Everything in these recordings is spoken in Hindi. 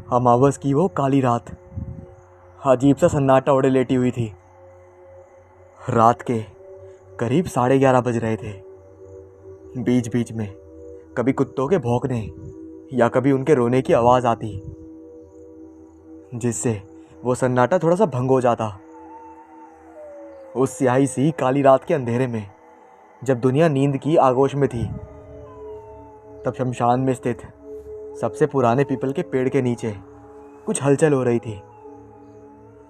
अमावस की वो काली रात अजीब सा सन्नाटा ओढ़े लेटी हुई थी। रात के करीब 11:30 बज रहे थे। बीच बीच में कभी कुत्तों के भौंकने या कभी उनके रोने की आवाज़ आती, जिससे वो सन्नाटा थोड़ा सा भंग हो जाता। उस स्याही सी काली रात के अंधेरे में जब दुनिया नींद की आगोश में थी, तब शमशान में स्थित सबसे पुराने पीपल के पेड़ के नीचे कुछ हलचल हो रही थी,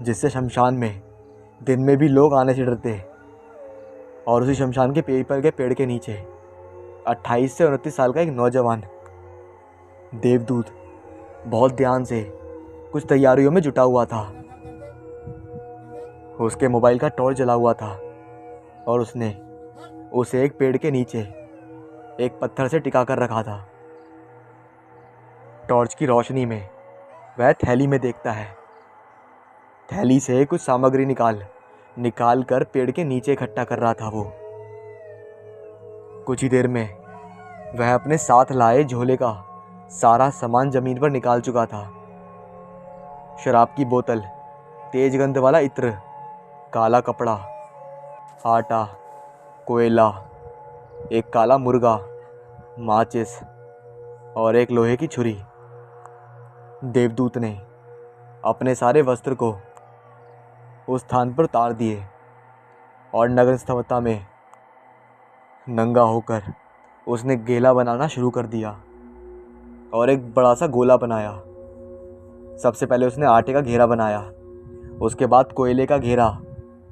जिससे शमशान में दिन में भी लोग आने से डरते। और उसी शमशान के पीपल के पेड़ के नीचे 28 से 29 साल का एक नौजवान देवदूत बहुत ध्यान से कुछ तैयारियों में जुटा हुआ था। उसके मोबाइल का टॉर्च जला हुआ था और उसने उसे एक पेड़ के नीचे एक पत्थर से टिका कर रखा था। टॉर्च की रोशनी में वह थैली में देखता है। थैली से कुछ सामग्री निकाल कर पेड़ के नीचे इकट्ठा कर रहा था। वो कुछ ही देर में वह अपने साथ लाए झोले का सारा सामान जमीन पर निकाल चुका था। शराब की बोतल, तेज गंध वाला इत्र, काला कपड़ा, आटा, कोयला, एक काला मुर्गा, माचिस और एक लोहे की छुरी। देवदूत ने अपने सारे वस्त्र को उस स्थान पर उतार दिए और नग्न अवस्था में नंगा होकर उसने गेला बनाना शुरू कर दिया और एक बड़ा सा गोला बनाया। सबसे पहले उसने आटे का घेरा बनाया, उसके बाद कोयले का घेरा।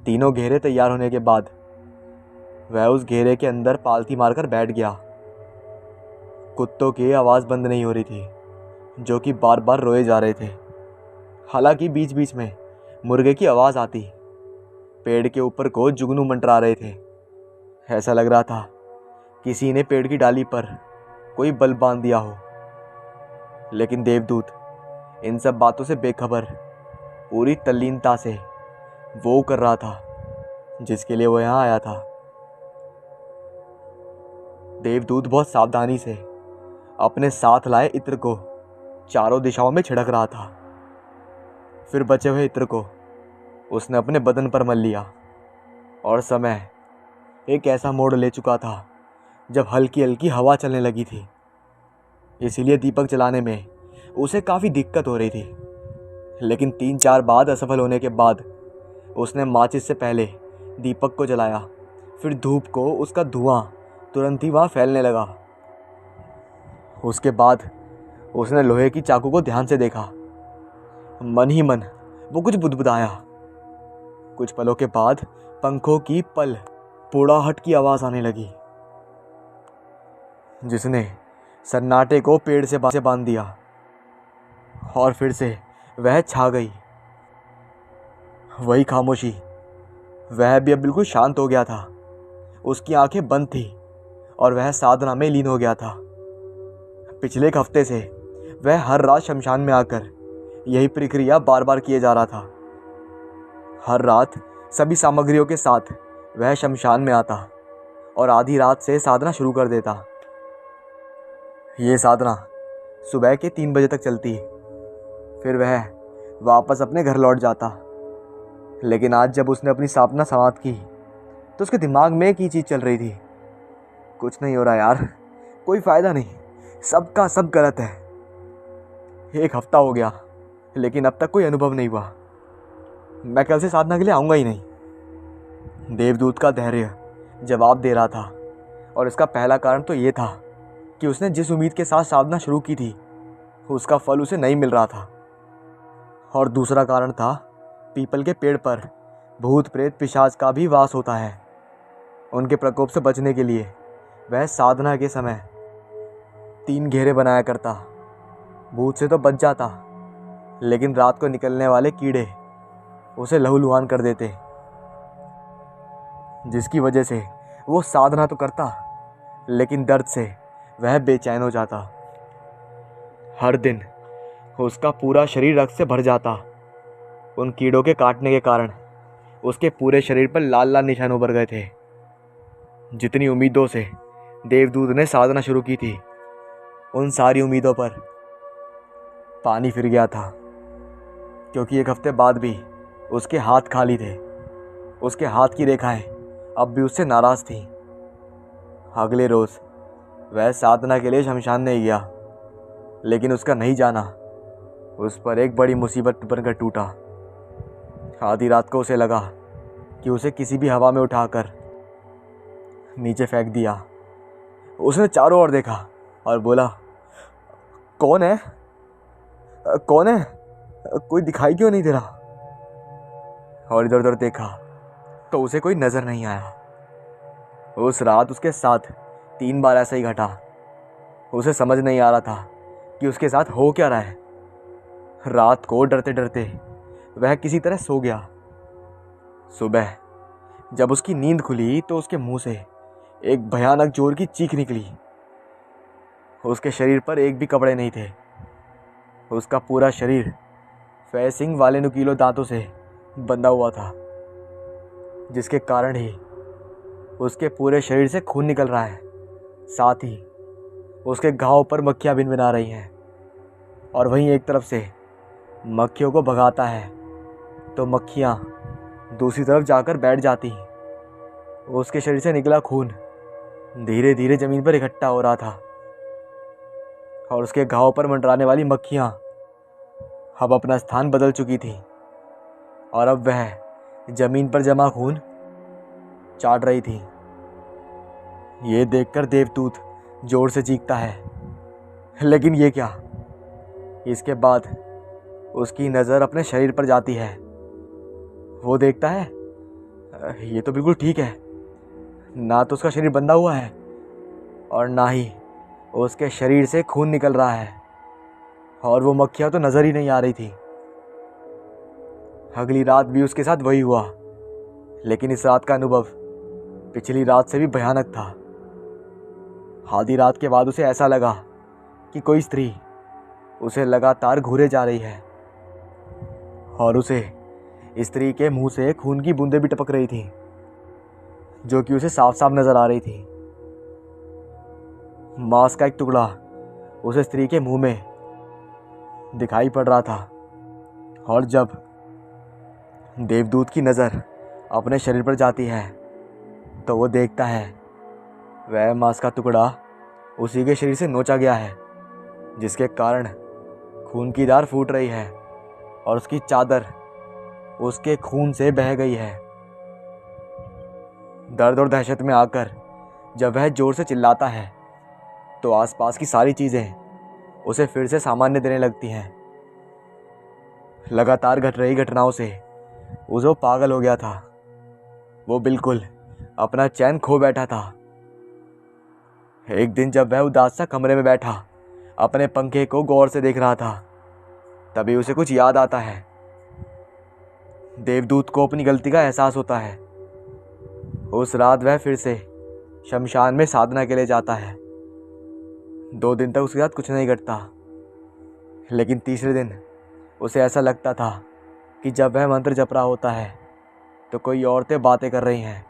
तीनों घेरे तैयार होने के बाद वह उस घेरे के अंदर पालथी मारकर बैठ गया। कुत्तों की आवाज़ बंद नहीं हो रही थी, जो कि बार बार रोए जा रहे थे। हालांकि बीच बीच में मुर्गे की आवाज़ आती। पेड़ के ऊपर को जुगनू मंडरा रहे थे। ऐसा लग रहा था किसी ने पेड़ की डाली पर कोई बल्ब बांध दिया हो। लेकिन देवदूत इन सब बातों से बेखबर पूरी तल्लीनता से वो कर रहा था जिसके लिए वो यहाँ आया था। देवदूत बहुत सावधानी से अपने साथ लाए इत्र को चारों दिशाओं में छिड़क रहा था। फिर बचे हुए इत्र को उसने अपने बदन पर मल लिया और समय एक ऐसा मोड़ ले चुका था जब हल्की हल्की हवा चलने लगी थी। इसीलिए दीपक जलाने में उसे काफ़ी दिक्कत हो रही थी। लेकिन 3-4 बार असफल होने के बाद उसने माचिस से पहले दीपक को जलाया। फिर धूप को उसका धुआं तुरंत ही वहाँ फैलने लगा। उसके बाद उसने लोहे की चाकू को ध्यान से देखा। मन ही मन वो कुछ बुदबुदाया। कुछ पलों के बाद पंखों की पोड़ाहट की आवाज़ आने लगी, जिसने सन्नाटे को पेड़ से बांध दिया। और फिर से वह छा गई, वही खामोशी। वह भी अब बिल्कुल शांत हो गया था। उसकी आंखें बंद थी और वह साधना में लीन हो गया था। पिछले एक हफ्ते से वह हर रात शमशान में आकर यही प्रक्रिया बार बार किए जा रहा था। हर रात सभी सामग्रियों के साथ वह शमशान में आता और आधी रात से साधना शुरू कर देता। ये साधना सुबह के 3 बजे तक चलती। फिर वह वापस अपने घर लौट जाता। लेकिन आज जब उसने अपनी साधना समाप्त की तो उसके दिमाग में एक ही चीज़ चल रही थी, कुछ नहीं हो रहा यार, कोई फ़ायदा नहीं, सबका सब गलत है। 1 हफ्ता हो गया लेकिन अब तक कोई अनुभव नहीं हुआ। मैं कल से साधना के लिए आऊँगा ही नहीं। देवदूत का धैर्य जवाब दे रहा था और इसका पहला कारण तो ये था कि उसने जिस उम्मीद के साथ साधना शुरू की थी उसका फल उसे नहीं मिल रहा था। और दूसरा कारण था पीपल के पेड़ पर भूत प्रेत पिशाच का भी वास होता है। उनके प्रकोप से बचने के लिए वह साधना के समय 3 घेरे बनाया करता। भूत से तो बच जाता, लेकिन रात को निकलने वाले कीड़े उसे लहूलुहान कर देते, जिसकी वजह से वो साधना तो करता लेकिन दर्द से वह बेचैन हो जाता। हर दिन उसका पूरा शरीर रक्त से भर जाता। उन कीड़ों के काटने के कारण उसके पूरे शरीर पर लाल लाल निशान उभर गए थे। जितनी उम्मीदों से देवदूत ने साधना शुरू की थी, उन सारी उम्मीदों पर पानी फिर गया था, क्योंकि एक हफ्ते बाद भी उसके हाथ खाली थे। उसके हाथ की रेखाएं अब भी उससे नाराज थीं। अगले रोज वह साधना के लिए शमशान नहीं गया, लेकिन उसका नहीं जाना उस पर एक बड़ी मुसीबत बनकर टूटा। आधी रात को उसे लगा कि उसे किसी भी हवा में उठाकर नीचे फेंक दिया। उसने चारों ओर देखा और बोला, कौन है? कौन है? कोई दिखाई क्यों नहीं दे रहा? और इधर उधर देखा तो उसे कोई नजर नहीं आया। उस रात उसके साथ 3 बार ऐसा ही घटा। उसे समझ नहीं आ रहा था कि उसके साथ हो क्या रहा है। रात को डरते डरते वह किसी तरह सो गया। सुबह जब उसकी नींद खुली तो उसके मुंह से एक भयानक जोर की चीख निकली। उसके शरीर पर एक भी कपड़े नहीं थे। उसका पूरा शरीर फैसिंग वाले नुकीले दांतों से बंधा हुआ था, जिसके कारण ही उसके पूरे शरीर से खून निकल रहा है। साथ ही उसके घाव पर मक्खियां भिनभिना रही हैं, और वहीं एक तरफ से मक्खियों को भगाता है तो मक्खियां दूसरी तरफ जाकर बैठ जाती। उसके शरीर से निकला खून धीरे धीरे जमीन पर इकट्ठा हो रहा था, और उसके घाव पर मंडराने वाली मक्खियां अब अपना स्थान बदल चुकी थी, और अब वह जमीन पर जमा खून चाट रही थी। ये देखकर देवदूत जोर से चीखता है, लेकिन ये क्या? इसके बाद उसकी नज़र अपने शरीर पर जाती है। वो देखता है ये तो बिल्कुल ठीक है। ना तो उसका शरीर बंधा हुआ है और ना ही उसके शरीर से खून निकल रहा है, और वो मक्खियाँ तो नज़र ही नहीं आ रही थी। अगली रात भी उसके साथ वही हुआ, लेकिन इस रात का अनुभव पिछली रात से भी भयानक था। आधी रात के बाद उसे ऐसा लगा कि कोई स्त्री उसे लगातार घूरे जा रही है, और उसे स्त्री के मुंह से खून की बूंदें भी टपक रही थी, जो कि उसे साफ साफ नजर आ रही थी। मांस का एक टुकड़ा उसे स्त्री के मुंह में दिखाई पड़ रहा था, और जब देवदूत की नज़र अपने शरीर पर जाती है तो वो देखता है वह मांस का टुकड़ा उसी के शरीर से नोचा गया है, जिसके कारण खून की धार फूट रही है और उसकी चादर उसके खून से बह गई है। दर्द और दहशत में आकर जब वह जोर से चिल्लाता है तो आसपास की सारी चीज़ें उसे फिर से सामान्य देने लगती हैं। लगातार घट रही घटनाओं से वो पागल हो गया था। वो बिल्कुल अपना चैन खो बैठा था। एक दिन जब वह उदास सा कमरे में बैठा अपने पंखे को गौर से देख रहा था, तभी उसे कुछ याद आता है। देवदूत को अपनी गलती का एहसास होता है। उस रात वह फिर से शमशान में साधना के लिए जाता है। 2 दिन तक उसके साथ कुछ नहीं घटता, लेकिन तीसरे दिन उसे ऐसा लगता था कि जब वह मंत्र जप रहा होता है तो कोई औरतें बातें कर रही हैं,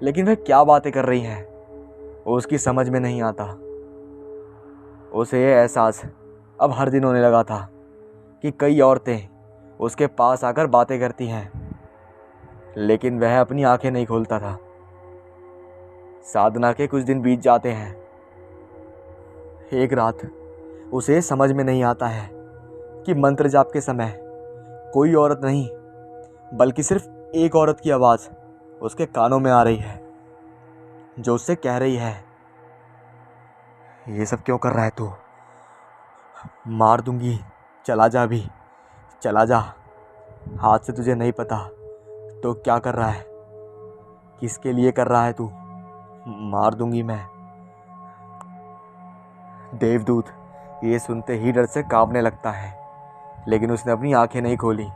लेकिन वह क्या बातें कर रही हैं उसकी समझ में नहीं आता। उसे यह एहसास अब हर दिन होने लगा था कि कई औरतें उसके पास आकर बातें करती हैं, लेकिन वह अपनी आंखें नहीं खोलता था। साधना के कुछ दिन बीत जाते हैं। एक रात उसे समझ में नहीं आता है कि मंत्र जाप के समय कोई औरत नहीं बल्कि सिर्फ एक औरत की आवाज़ उसके कानों में आ रही है, जो उससे कह रही है, ये सब क्यों कर रहा है तू? मार दूंगी, चला जा भी, चला जा। हाथ से तुझे नहीं पता तो क्या कर रहा है, किसके लिए कर रहा है तू? मार दूंगी मैं। देवदूत ये सुनते ही डर से कांपने लगता है, लेकिन उसने अपनी आंखें नहीं खोली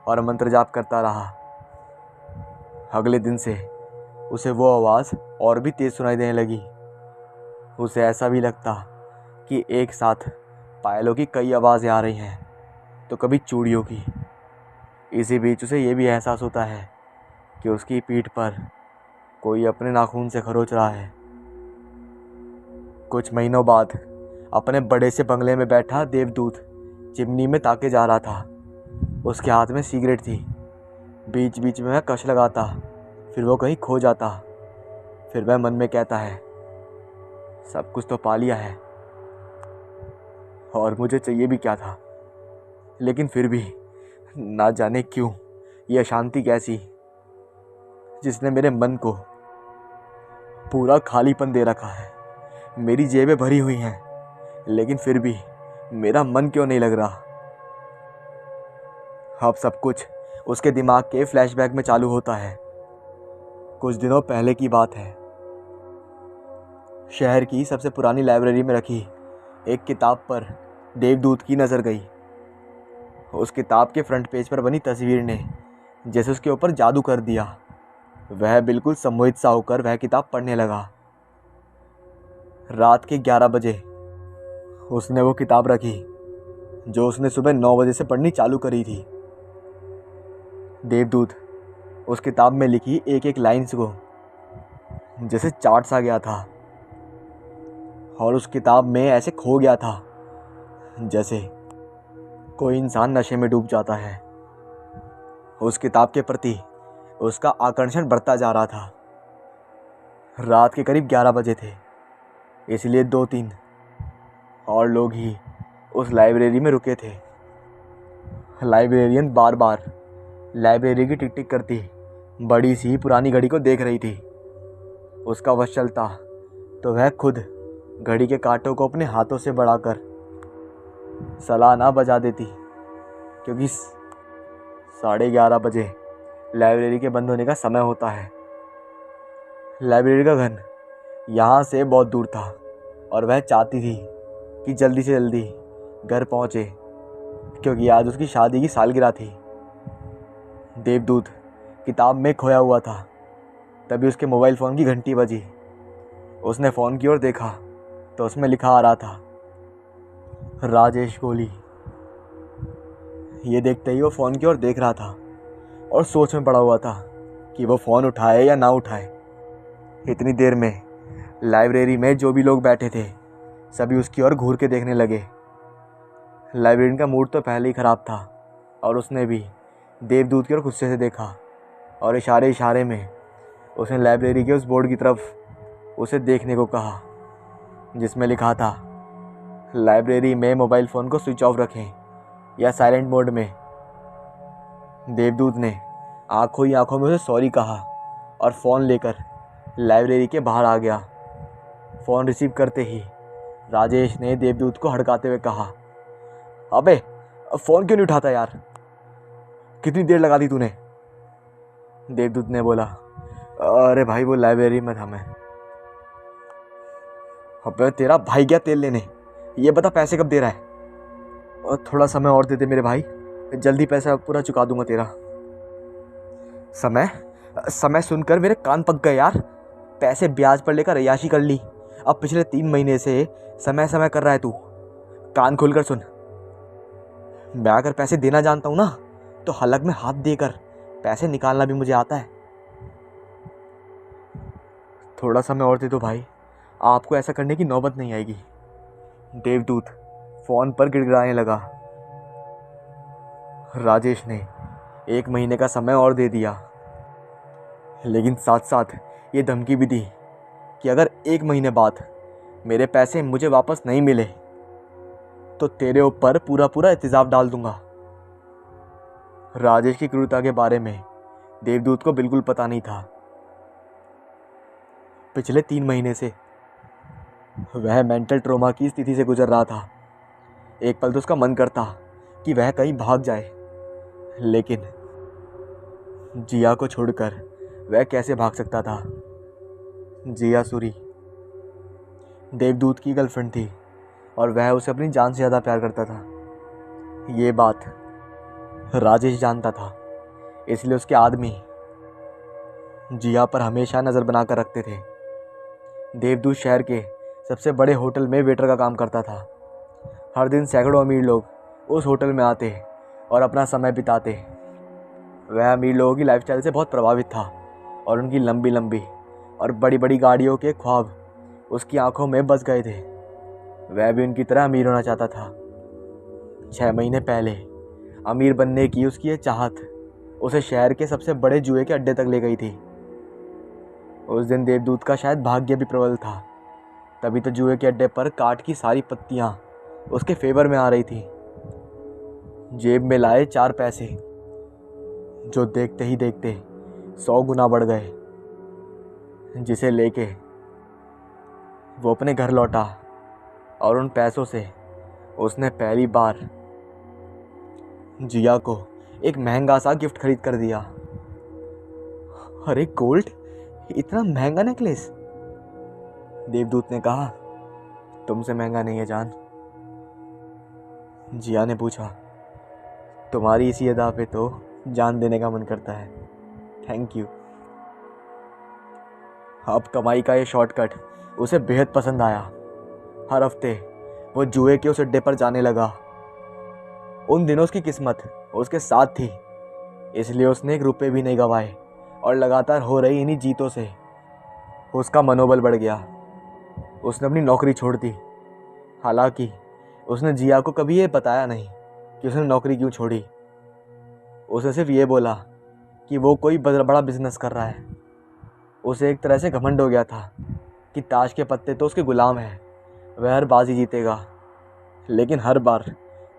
और मंत्र जाप करता रहा। अगले दिन से उसे वो आवाज़ और भी तेज सुनाई देने लगी। उसे ऐसा भी लगता कि एक साथ पायलों की कई आवाज़ें आ रही हैं, तो कभी चूड़ियों की। इसी बीच उसे ये भी एहसास होता है कि उसकी पीठ पर कोई अपने नाखून से खरोच रहा है। कुछ महीनों बाद अपने बड़े से बंगले में बैठा देवदूत चिमनी में ताके जा रहा था। उसके हाथ में सिगरेट थी। बीच बीच में वह कश लगाता, फिर वो कहीं खो जाता। फिर वह मन में कहता है, सब कुछ तो पा लिया है और मुझे चाहिए भी क्या था। लेकिन फिर भी ना जाने क्यों ये अशांति कैसी, जिसने मेरे मन को पूरा खालीपन दे रखा है। मेरी जेबें भरी हुई हैं, लेकिन फिर भी मेरा मन क्यों नहीं लग रहा। अब सब कुछ उसके दिमाग के फ्लैशबैक में चालू होता है। कुछ दिनों पहले की बात है। शहर की सबसे पुरानी लाइब्रेरी में रखी एक किताब पर देवदूत की नज़र गई। उस किताब के फ्रंट पेज पर बनी तस्वीर ने जैसे उसके ऊपर जादू कर दिया। वह बिल्कुल सम्मोहित सा होकर वह किताब पढ़ने लगा। रात के 11 बजे उसने वो किताब रखी जो उसने सुबह 9 बजे से पढ़नी चालू करी थी। देवदूत उस किताब में लिखी एक एक लाइन्स को जैसे चाट सा गया था और उस किताब में ऐसे खो गया था जैसे कोई इंसान नशे में डूब जाता है। उस किताब के प्रति उसका आकर्षण बढ़ता जा रहा था। रात के करीब 11 बजे थे, इसलिए 2-3 और लोग ही उस लाइब्रेरी में रुके थे। लाइब्रेरियन बार बार लाइब्रेरी की टिक टिक करती बड़ी सी पुरानी घड़ी को देख रही थी। उसका वश चलता तो वह खुद घड़ी के कांटों को अपने हाथों से बढ़ाकर सलाह ना बजा देती, क्योंकि 11:30 बजे लाइब्रेरी के बंद होने का समय होता है। लाइब्रेरी का घर यहाँ से बहुत दूर था और वह चाहती थी कि जल्दी से जल्दी घर पहुँचे, क्योंकि आज उसकी शादी की सालगिरह थी। देवदूत किताब में खोया हुआ था। तभी उसके मोबाइल फ़ोन की घंटी बजी। उसने फ़ोन की ओर देखा तो उसमें लिखा आ रहा था, राजेश कोहली। ये देखते ही वो फ़ोन की ओर देख रहा था और सोच में पड़ा हुआ था कि वो फ़ोन उठाए या ना उठाए। इतनी देर में लाइब्रेरी में जो भी लोग बैठे थे सभी उसकी ओर घूर के देखने लगे। लाइब्रेरियन का मूड तो पहले ही ख़राब था और उसने भी देवदूत की ओर गुस्से से देखा और इशारे इशारे में उसने लाइब्रेरी के उस बोर्ड की तरफ उसे देखने को कहा जिसमें लिखा था, लाइब्रेरी में मोबाइल फ़ोन को स्विच ऑफ रखें या साइलेंट मोड में। देवदूत ने आंखों ही आंखों में उसे सॉरी कहा और फ़ोन लेकर लाइब्रेरी के बाहर आ गया। फ़ोन रिसीव करते ही राजेश ने देवदूत को हड़काते हुए कहा, अबे फ़ोन क्यों नहीं उठाता यार, कितनी देर लगा दी तूने। देवदूत ने बोला, अरे भाई वो लाइब्रेरी में था मैं। अबे तेरा भाई गया तेल लेने, ये बता पैसे कब दे रहा है। और थोड़ा समय और दे दे मेरे भाई, जल्दी पैसा पूरा चुका दूंगा तेरा। समय समय सुनकर मेरे कान पक गए यार। पैसे ब्याज पर लेकर अय्याशी कर ली। अब पिछले 3 महीने से समय समय कर रहा है तू। कान खोलकर सुन, मैं अगर पैसे देना जानता हूँ ना तो हलक में हाथ देकर पैसे निकालना भी मुझे आता है। थोड़ा समय और दे दो भाई, आपको ऐसा करने की नौबत नहीं आएगी। देवदूत फ़ोन पर गिड़गिड़ाने लगा। राजेश ने 1 महीने का समय और दे दिया, लेकिन साथ साथ ये धमकी भी दी कि अगर 1 महीने बाद मेरे पैसे मुझे वापस नहीं मिले तो तेरे ऊपर पूरा पूरा एहतिजाम डाल दूंगा। राजेश की क्रूरता के बारे में देवदूत को बिल्कुल पता नहीं था। पिछले 3 महीने से वह मेंटल ट्रॉमा की स्थिति से गुजर रहा था। एक पल तो उसका मन करता कि वह कहीं भाग जाए, लेकिन जिया को छोड़कर वह कैसे भाग सकता था। जिया सूरी देवदूत की गर्लफ्रेंड थी और वह उसे अपनी जान से ज़्यादा प्यार करता था। ये बात राजेश जानता था, इसलिए उसके आदमी जिया पर हमेशा नज़र बनाकर रखते थे। देवदूत शहर के सबसे बड़े होटल में वेटर का काम करता था। हर दिन सैकड़ों अमीर लोग उस होटल में आते और अपना समय बिताते। वह अमीर लोगों की लाइफस्टाइल से बहुत प्रभावित था और उनकी लंबी लंबी और बड़ी बड़ी गाड़ियों के ख्वाब उसकी आंखों में बस गए थे। वह भी उनकी तरह अमीर होना चाहता था। 6 महीने पहले अमीर बनने की उसकी ये चाहत उसे शहर के सबसे बड़े जुए के अड्डे तक ले गई थी। उस दिन देवदूत का शायद भाग्य भी प्रबल था, तभी तो जुए के अड्डे पर काट की सारी पत्तियां उसके फेवर में आ रही थी। जेब में लाए 4 पैसे जो देखते ही देखते 100 गुना बढ़ गए, जिसे लेके वो अपने घर लौटा और उन पैसों से उसने पहली बार जिया को एक महंगा सा गिफ्ट खरीद कर दिया। अरे गोल्ड, इतना महंगा नेकलेस? देवदूत ने कहा। तुमसे महंगा नहीं है जान। जिया ने पूछा। तुम्हारी इसी अदा पे तो जान देने का मन करता है। Thank you. अब कमाई का ये शॉर्टकट उसे बेहद पसंद आया। हर हफ्ते वो जुए के उस अड्डे पर जाने लगा। उन दिनों उसकी किस्मत उसके साथ थी, इसलिए उसने 1 रुपये भी नहीं गंवाए और लगातार हो रही इन्हीं जीतों से उसका मनोबल बढ़ गया। उसने अपनी नौकरी छोड़ दी। हालांकि उसने जिया को कभी ये बताया नहीं कि उसने नौकरी क्यों छोड़ी। उसने सिर्फ ये बोला कि वो कोई बड़ा बिजनेस कर रहा है। उसे एक तरह से घमंड हो गया था कि ताश के पत्ते तो उसके गुलाम हैं, वह हर बाजी जीतेगा। लेकिन हर बार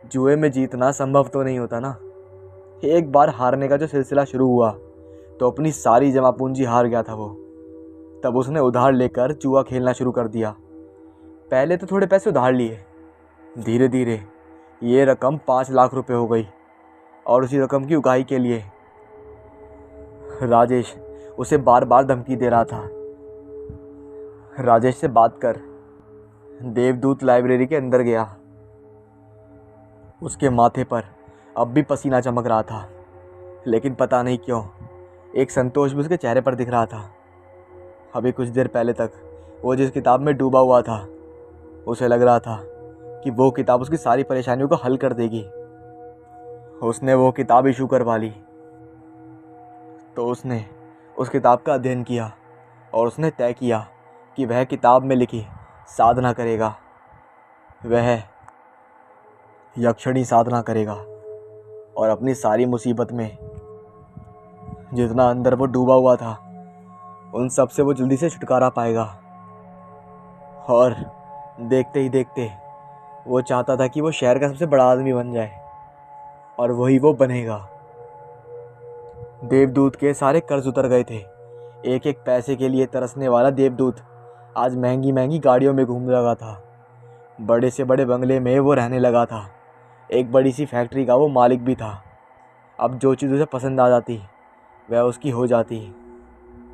जुए में जीतना संभव तो नहीं होता ना। एक बार हारने का जो सिलसिला शुरू हुआ तो अपनी सारी जमा पूंजी हार गया था वो। तब उसने उधार लेकर जुआ खेलना शुरू कर दिया। पहले तो थोड़े पैसे उधार लिए, धीरे धीरे ये रकम 5 लाख रुपए हो गई और उसी रकम की उगाही के लिए राजेश उसे बार बार धमकी दे रहा था। राजेश से बात कर। देवदूत लाइब्रेरी के अंदर गया। उसके माथे पर अब भी पसीना चमक रहा था, लेकिन पता नहीं क्यों एक संतोष भी उसके चेहरे पर दिख रहा था। अभी कुछ देर पहले तक वो जिस किताब में डूबा हुआ था, उसे लग रहा था कि वो किताब उसकी सारी परेशानियों को हल कर देगी। उसने वो किताब इशू करवा ली। तो उसने उस किताब का अध्ययन किया और उसने तय किया कि वह किताब में लिखी साधना करेगा। वह यक्षिणी साधना करेगा और अपनी सारी मुसीबत में जितना अंदर वो डूबा हुआ था उन सब से वो जल्दी से छुटकारा पाएगा। और देखते ही देखते वो चाहता था कि वो शहर का सबसे बड़ा आदमी बन जाए, और वही वो बनेगा। देवदूत के सारे कर्ज उतर गए थे। एक एक पैसे के लिए तरसने वाला देवदूत आज महंगी महंगी गाड़ियों में घूम लगा था। बड़े से बड़े बंगले में वो रहने लगा था। एक बड़ी सी फैक्ट्री का वो मालिक भी था। अब जो चीज़ उसे पसंद आ जाती वह उसकी हो जाती।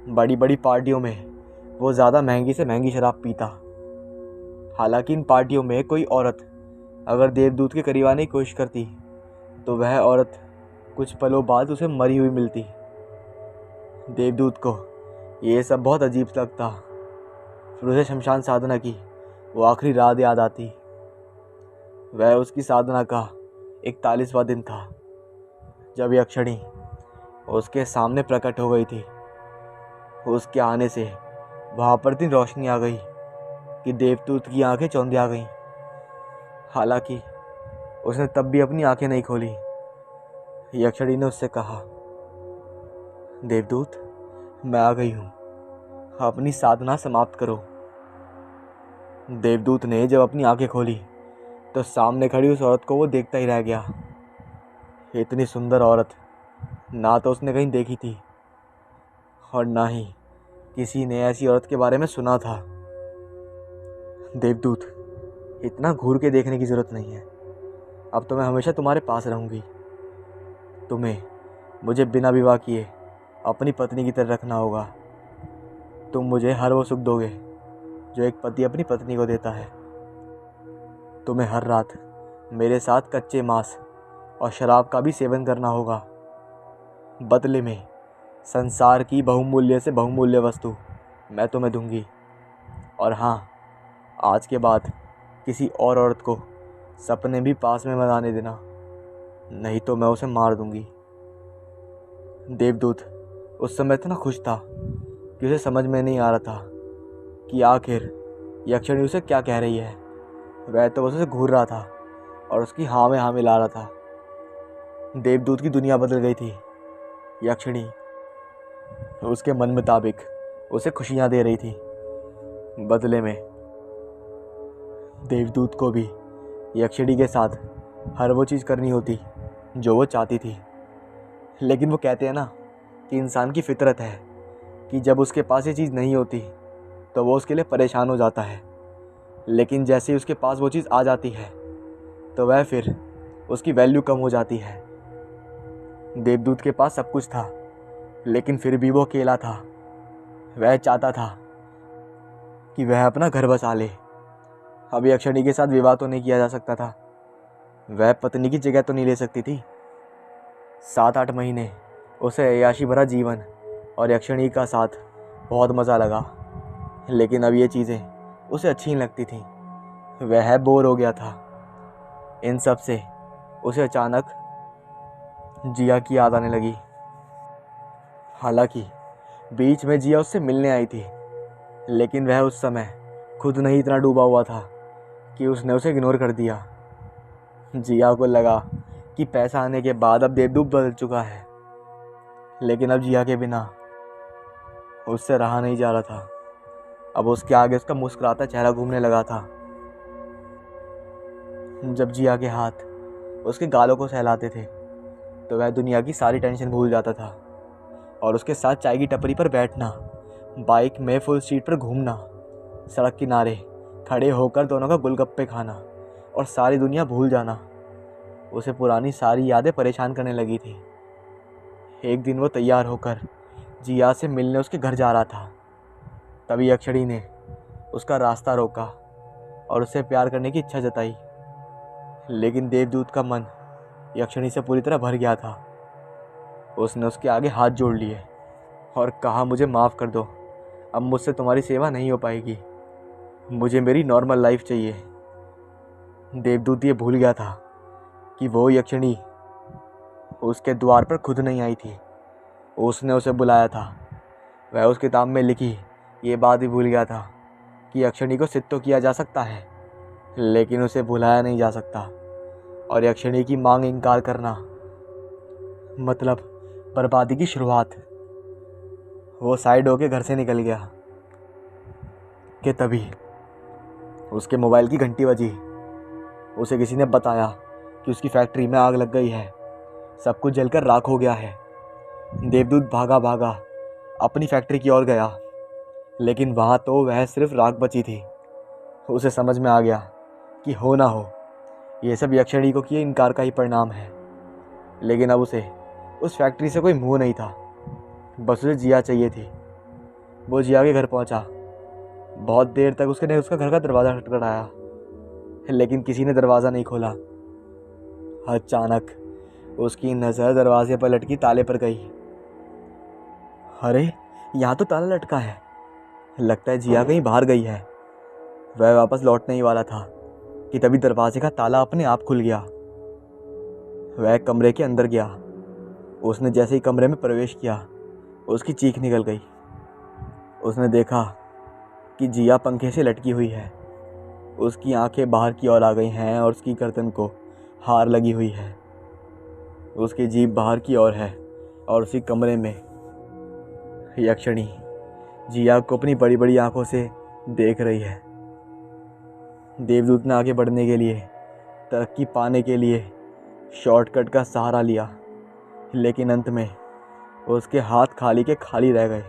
बड़ी बड़ी पार्टियों में वो ज़्यादा महंगी से महंगी शराब पीता। हालांकि इन पार्टियों में कोई औरत अगर देवदूत के करीब आने की कोशिश करती तो वह औरत कुछ पलों बाद उसे मरी हुई मिलती। देवदूत को ये सब बहुत अजीब लगता। फिर उसे शमशान साधना की वो आखिरी रात याद आती। वह उसकी साधना का 41वां दिन था जब यक्षिणी उसके सामने प्रकट हो गई थी। उसके आने से वहाँ पर इतनी रोशनी आ गई कि देवदूत की आंखें चौंधिया गईं। हालांकि उसने तब भी अपनी आंखें नहीं खोली। यक्षिणी ने उससे कहा, देवदूत, मैं आ गई हूँ, अपनी साधना समाप्त करो। देवदूत ने जब अपनी आंखें खोली तो सामने खड़ी उस औरत को वो देखता ही रह गया। इतनी सुंदर औरत ना तो उसने कहीं देखी थी और ना ही किसी ने ऐसी औरत के बारे में सुना था। देवदूत, इतना घूर के देखने की ज़रूरत नहीं है। अब तो मैं हमेशा तुम्हारे पास रहूँगी। तुम्हें मुझे बिना विवाह किए अपनी पत्नी की तरह रखना होगा। तुम मुझे हर वो सुख दोगे जो एक पति अपनी पत्नी को देता है। तुम्हें हर रात मेरे साथ कच्चे मांस और शराब का भी सेवन करना होगा। बदले में संसार की बहुमूल्य से बहुमूल्य वस्तु मैं तुम्हें दूंगी। और हाँ, आज के बाद किसी और औरत को सपने भी पास में मत आने देना, नहीं तो मैं उसे मार दूंगी। देवदूत उस समय इतना खुश था कि उसे समझ में नहीं आ रहा था कि आखिर यक्षिणी उसे क्या कह रही है। वह तो बस उसे घूर रहा था और उसकी हाँ में हाँ मिला रहा था। देवदूत की दुनिया बदल गई थी। यक्षिणी उसके मन मुताबिक उसे खुशियाँ दे रही थी। बदले में देवदूत को भी यक्षिणी के साथ हर वो चीज़ करनी होती जो वो चाहती थी। लेकिन वो कहते हैं ना कि इंसान की फितरत है कि जब उसके पास ये चीज़ नहीं होती तो वो उसके लिए परेशान हो जाता है, लेकिन जैसे ही उसके पास वो चीज़ आ जाती है तो वह फिर उसकी वैल्यू कम हो जाती है। देवदूत के पास सब कुछ था, लेकिन फिर भी वो अकेला था। वह चाहता था कि वह अपना घर बसा ले। अब यक्षिणी के साथ विवाह तो नहीं किया जा सकता था, वह पत्नी की जगह तो नहीं ले सकती थी। 7-8 महीने उसे अय्याशी भरा जीवन और यक्षिणी का साथ बहुत मज़ा लगा, लेकिन अब ये चीज़ें उसे अच्छी नहीं लगती थीं। वह बोर हो गया था इन सब से। उसे अचानक जिया की याद आने लगी। हालांकि बीच में जिया उससे मिलने आई थी, लेकिन वह उस समय खुद नहीं इतना डूबा हुआ था कि उसने उसे इग्नोर कर दिया। जिया को लगा कि पैसा आने के बाद अब देवदूत बदल चुका है, लेकिन अब जिया के बिना उससे रहा नहीं जा रहा था। अब उसके आगे उसका मुस्कुराता चेहरा घूमने लगा था। जब जिया के हाथ उसके गालों को सहलाते थे तो वह दुनिया की सारी टेंशन भूल जाता था, और उसके साथ चाय की टपरी पर बैठना, बाइक में फुल स्पीड पर घूमना, सड़क किनारे खड़े होकर दोनों का गोलगप्पे खाना और सारी दुनिया भूल जाना, उसे पुरानी सारी यादें परेशान करने लगी थी। एक दिन वो तैयार होकर जिया से मिलने उसके घर जा रहा था। तभी यक्षिणी ने उसका रास्ता रोका और उससे प्यार करने की इच्छा जताई, लेकिन देवदूत का मन यक्षिणी से पूरी तरह भर गया था। उसने उसके आगे हाथ जोड़ लिए और कहा, मुझे माफ़ कर दो, अब मुझसे तुम्हारी सेवा नहीं हो पाएगी, मुझे मेरी नॉर्मल लाइफ चाहिए। देवदूत ये भूल गया था कि वो यक्षिणी उसके द्वार पर खुद नहीं आई थी, उसने उसे बुलाया था। वह उस किताब में लिखी ये बात भी भूल गया था कि यक्षिणी को सिद्ध तो किया जा सकता है, लेकिन उसे भुलाया नहीं जा सकता, और यक्षिणी की मांग इनकार करना मतलब बर्बादी की शुरुआत। वो साइड होके घर से निकल गया कि तभी उसके मोबाइल की घंटी बजी। उसे किसी ने बताया कि उसकी फैक्ट्री में आग लग गई है, सब कुछ जलकर राख हो गया है। देवदूत भागा भागा अपनी फैक्ट्री की ओर गया, लेकिन वहाँ तो वह सिर्फ राख बची थी। उसे समझ में आ गया कि हो ना हो ये सब यक्षिणी को किए इनकार का ही परिणाम है, लेकिन अब उसे उस फैक्ट्री से कोई मुँह नहीं था, बस उसे जिया चाहिए थी। वो जिया के घर पहुँचा। बहुत देर तक उसका घर का दरवाज़ा खटखटाया, लेकिन किसी ने दरवाज़ा नहीं खोला। अचानक उसकी नज़र दरवाजे पर लटकी ताले पर गई। अरे, यहाँ तो ताला लटका है, लगता है जिया कहीं बाहर गई है। वह वापस लौटने ही वाला था कि तभी दरवाजे का ताला अपने आप खुल गया। वह कमरे के अंदर गया। उसने जैसे ही कमरे में प्रवेश किया, उसकी चीख निकल गई। उसने देखा कि जिया पंखे से लटकी हुई है। उसकी आंखें बाहर की ओर आ गई हैं और उसकी गर्दन को हार लगी हुई है। उसकी जीभ बाहर की ओर है और उसी कमरे में यक्षिणी जिया को अपनी बड़ी बड़ी आंखों से देख रही है। देवदूत ने आगे बढ़ने के लिए, तरक्की पाने के लिए शॉर्टकट का सहारा लिया, लेकिन अंत में उसके हाथ खाली के खाली रह गए।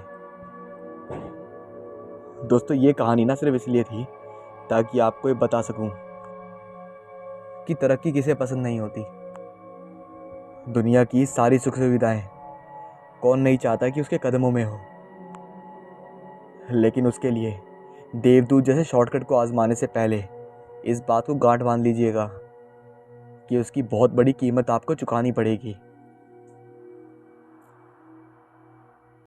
दोस्तों, ये कहानी ना सिर्फ इसलिए थी ताकि आपको ये बता सकूं कि तरक्की किसे पसंद नहीं होती। दुनिया की सारी सुख सुविधाएं कौन नहीं चाहता कि उसके कदमों में हो, लेकिन उसके लिए देवदूत जैसे शॉर्टकट को आजमाने से पहले इस बात को गांठ बांध लीजिएगा कि उसकी बहुत बड़ी कीमत आपको चुकानी पड़ेगी।